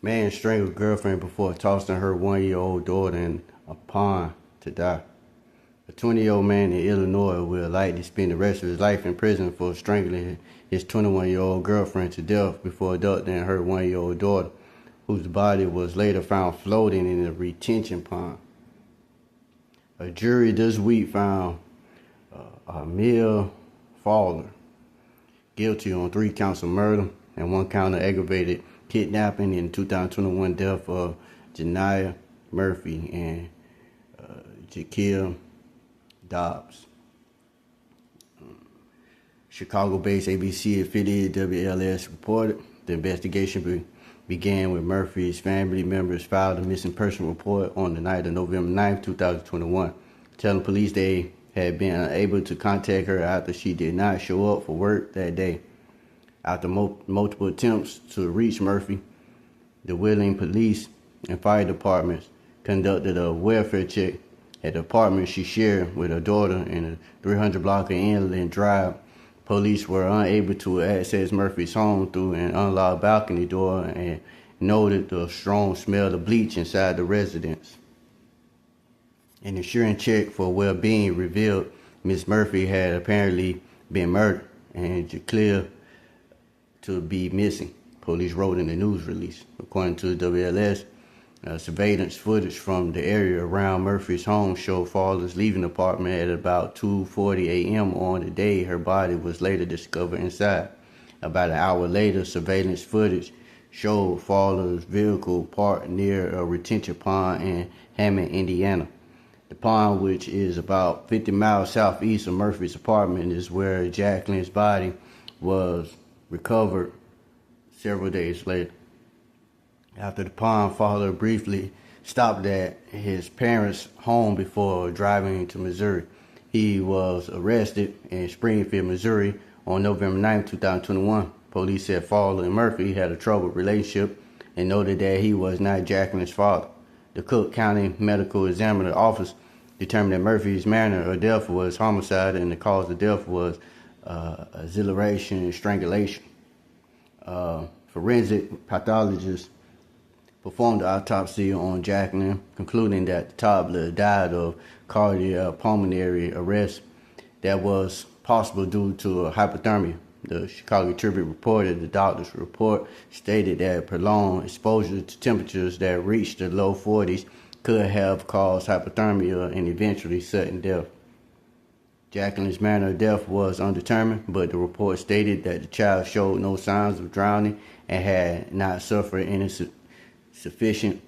Man strangled girlfriend before tossing her 1-year-old daughter in a pond to die. A 20-year-old man in Illinois will likely spend the rest of his life in prison for strangling his 21-year-old girlfriend to death before abducting her 1-year-old daughter, whose body was later found floating in a retention pond. A jury this week found Emil Fowler guilty on 3 counts of murder and 1 count of aggravated kidnapping in the 2021 death of Janiah Murphy and Jaquil Dobbs. Chicago-based ABC affiliate WLS reported the investigation began with Murphy's family members filed a missing person report on the night of November 9, 2021, telling police they had been unable to contact her after she did not show up for work that day. After multiple attempts to reach Murphy, the Wheeling Police and Fire Departments conducted a welfare check at the apartment she shared with her daughter in a 300 block of Inland Drive. Police were unable to access Murphy's home through an unlocked balcony door and noted the strong smell of bleach inside the residence. An insurance check for well-being revealed Ms. Murphy had apparently been murdered and Jaquil to be missing, police wrote in the news release. According to WLS, surveillance footage from the area around Murphy's home showed Fowler's leaving the apartment at about 2:40 a.m. on the day her body was later discovered inside. About an hour later, surveillance footage showed Fowler's vehicle parked near a retention pond in Hammond, Indiana. The pond, which is about 50 miles southeast of Murphy's apartment, is where Jacqueline's body was recovered several days later. After the pond, Fowler briefly stopped at his parents' home before driving to Missouri. He was arrested in Springfield, Missouri on November 9, 2021. Police said Fowler and Murphy had a troubled relationship and noted that he was not Jacqueline's father. The Cook County Medical Examiner Office determined that Murphy's manner of death was homicide and the cause of death was exhilaration and strangulation. Forensic pathologists performed the autopsy on Jacqueline, concluding that the toddler died of cardiopulmonary arrest that was possible due to hypothermia. The Chicago Tribune reported the doctor's report stated that prolonged exposure to temperatures that reached the low 40s could have caused hypothermia and eventually sudden death. Jacqueline's manner of death was undetermined, but the report stated that the child showed no signs of drowning and had not suffered any significant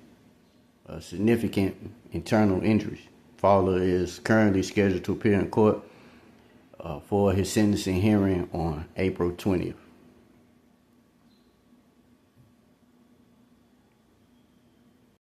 internal injuries. Fowler is currently scheduled to appear in court for his sentencing hearing on April 20th.